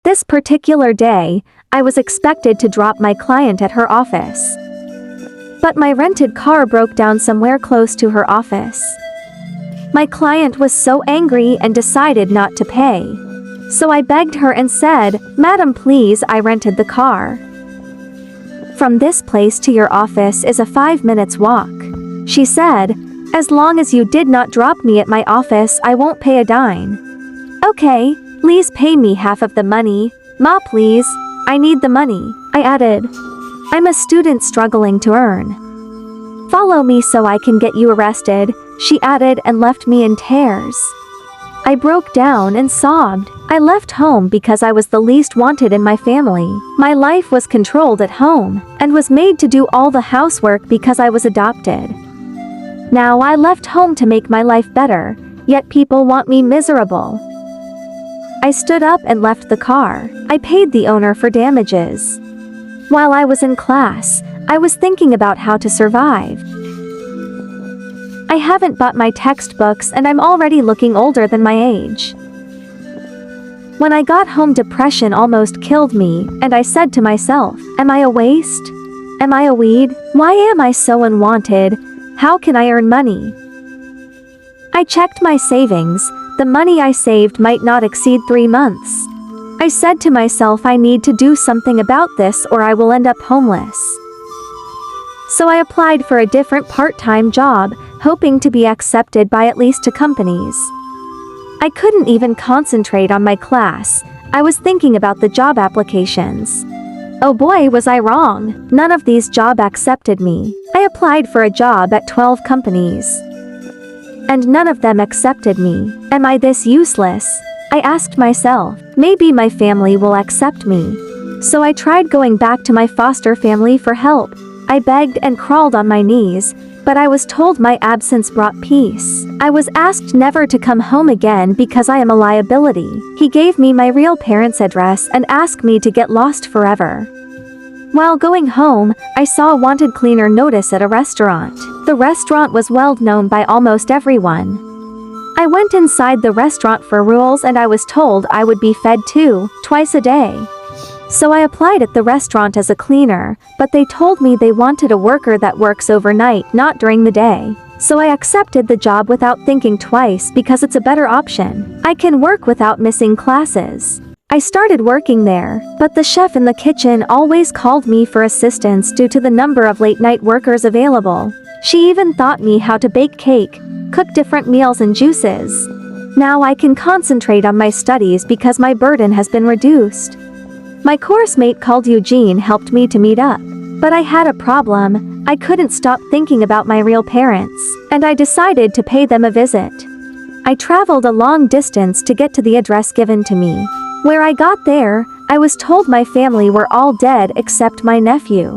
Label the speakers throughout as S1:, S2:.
S1: This particular day, I was expected to drop my client at her office. But my rented car broke down somewhere close to her office. My client was so angry and decided not to pay. So I begged her and said, "Madam, please, I rented the car. From this place to your office is a 5 minutes walk." She said, "As long as you did not drop me at my office, I won't pay a dime." "Okay, please pay me half of the money. Ma, please, I need the money," I added. "I'm a student struggling to earn. Follow me so I can get you arrested," she added and left me in tears. I broke down and sobbed. I left home because I was the least wanted in my family. My life was controlled at home, and was made to do all the housework because I was adopted. Now I left home to make my life better, yet people want me miserable. I stood up and left the car. I paid the owner for damages. While I was in class, I was thinking about how to survive. I haven't bought my textbooks and I'm already looking older than my age. When I got home, depression almost killed me, and I said to myself, "Am I a waste? Am I a weed? Why am I so unwanted? How can I earn money?" I checked my savings. The money I saved might not exceed 3 months. I said to myself, I need to do something about this or I will end up homeless. So I applied for a different part-time job, hoping to be accepted by at least 2 companies. I couldn't even concentrate on my class. I was thinking about the job applications. Oh boy, was I wrong. None of these jobs accepted me. I applied for a job at 12 companies. And none of them accepted me. Am I this useless? I asked myself. Maybe my family will accept me. So I tried going back to my foster family for help. I begged and crawled on my knees, but I was told my absence brought peace. I was asked never to come home again because I am a liability. He gave me my real parents' address and asked me to get lost forever. While going home, I saw a wanted cleaner notice at a restaurant. The restaurant was well known by almost everyone. I went inside the restaurant for rules and I was told I would be fed twice a day. So I applied at the restaurant as a cleaner, but they told me they wanted a worker that works overnight, not during the day. So I accepted the job without thinking twice because it's a better option. I can work without missing classes. I started working there, but the chef in the kitchen always called me for assistance due to the number of late-night workers available. She even taught me how to bake cake, cook different meals and juices. Now I can concentrate on my studies because my burden has been reduced. My course mate called Eugene helped me to meet up. But I had a problem. I couldn't stop thinking about my real parents, and I decided to pay them a visit. I traveled a long distance to get to the address given to me. Where I got there, I was told my family were all dead except my nephew.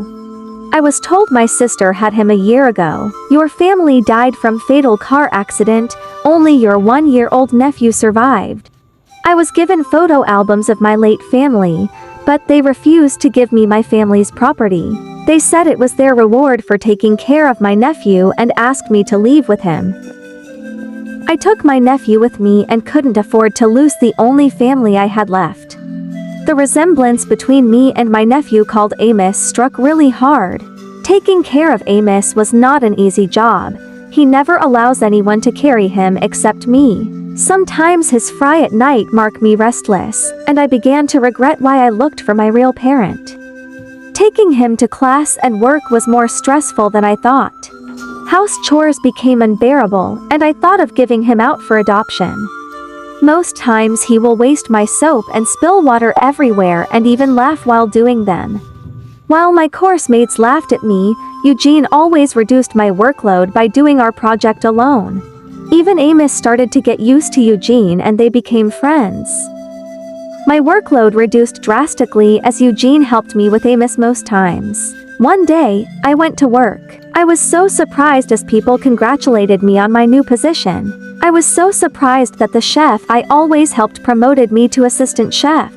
S1: I was told my sister had him a year ago. Your family died from fatal car accident, only your 1-year-old nephew survived. I was given photo albums of my late family, but they refused to give me my family's property. They said it was their reward for taking care of my nephew and asked me to leave with him. I took my nephew with me and couldn't afford to lose the only family I had left. The resemblance between me and my nephew called Amos struck really hard. Taking care of Amos was not an easy job. He never allows anyone to carry him except me. Sometimes his fry at night marked me restless, and I began to regret why I looked for my real parent. Taking him to class and work was more stressful than I thought. House chores became unbearable, and I thought of giving him out for adoption. Most times he will waste my soap and spill water everywhere and even laugh while doing them. While my course mates laughed at me, Eugene always reduced my workload by doing our project alone. Even Amos started to get used to Eugene and they became friends. My workload reduced drastically as Eugene helped me with Amos most times. One day, I went to work. I was so surprised as people congratulated me on my new position. I was so surprised that the chef I always helped promoted me to assistant chef.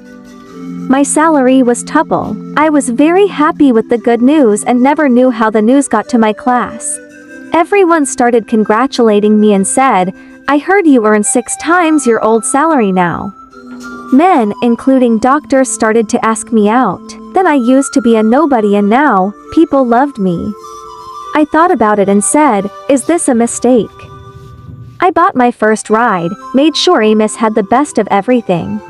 S1: My salary was double. I was very happy with the good news and never knew how the news got to my class. Everyone started congratulating me and said, "I heard you earn 6 times your old salary now." Men, including doctors, started to ask me out. Then I used to be a nobody and now, people loved me. I thought about it and said, is this a mistake? I bought my first ride, made sure Amos had the best of everything.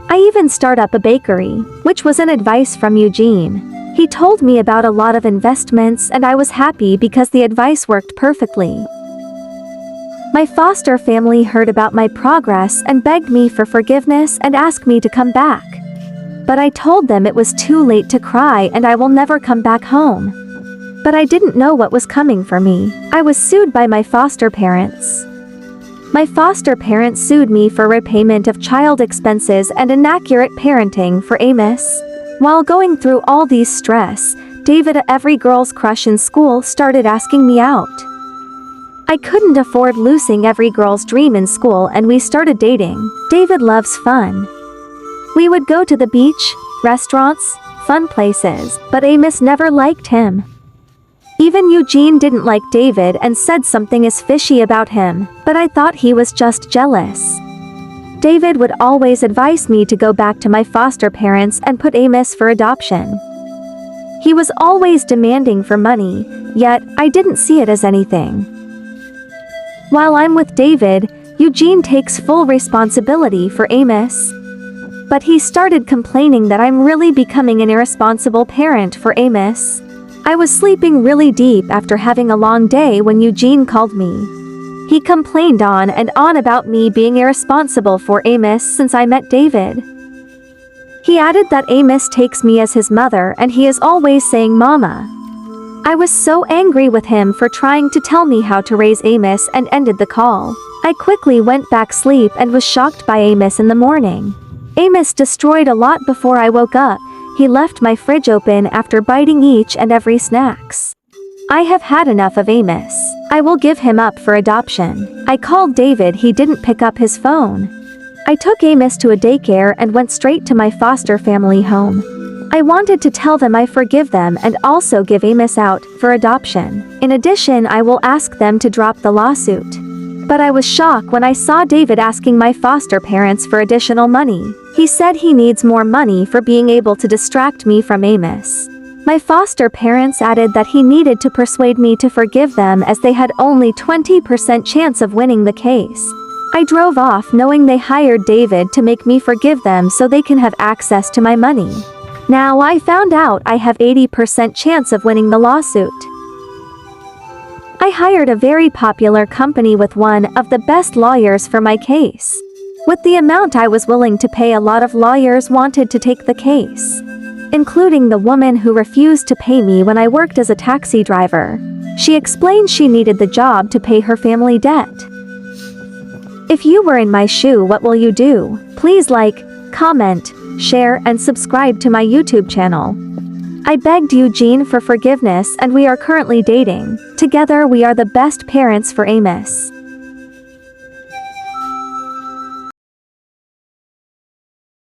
S1: I even started up a bakery, which was an advice from Eugene. He told me about a lot of investments and I was happy because the advice worked perfectly. My foster family heard about my progress and begged me for forgiveness and asked me to come back. But I told them it was too late to cry and I will never come back home. But I didn't know what was coming for me. I was sued by my foster parents. My foster parents sued me for repayment of child expenses and inaccurate parenting for Amos. While going through all these stress, David, every girl's crush in school, started asking me out. I couldn't afford losing every girl's dream in school and we started dating. David loves fun. We would go to the beach, restaurants, fun places, but Amos never liked him. Even Eugene didn't like David and said something is fishy about him, but I thought he was just jealous. David would always advise me to go back to my foster parents and put Amos for adoption. He was always demanding for money, yet I didn't see it as anything. While I'm with David, Eugene takes full responsibility for Amos. But he started complaining that I'm really becoming an irresponsible parent for Amos. I was sleeping really deep after having a long day when Eugene called me. He complained on and on about me being irresponsible for Amos since I met David. He added that Amos takes me as his mother and he is always saying mama. I was so angry with him for trying to tell me how to raise Amos and ended the call. I quickly went back to sleep and was shocked by Amos in the morning. Amos destroyed a lot before I woke up. He left my fridge open after biting each and every snacks. I have had enough of Amos. I will give him up for adoption. I called David, he didn't pick up his phone. I took Amos to a daycare and went straight to my foster family home. I wanted to tell them I forgive them and also give Amos out for adoption. In addition, I will ask them to drop the lawsuit. But I was shocked when I saw David asking my foster parents for additional money. He said he needs more money for being able to distract me from Amos. My foster parents added that he needed to persuade me to forgive them as they had only 20% chance of winning the case. I drove off knowing they hired David to make me forgive them so they can have access to my money. Now I found out I have 80% chance of winning the lawsuit. I hired a very popular company with one of the best lawyers for my case. With the amount I was willing to pay, a lot of lawyers wanted to take the case, including the woman who refused to pay me when I worked as a taxi driver. She explained she needed the job to pay her family debt. If you were in my shoe, what will you do? Please like, comment, share and subscribe to my YouTube channel. I begged Eugene for forgiveness and we are currently dating. Together we are the best parents for Amos.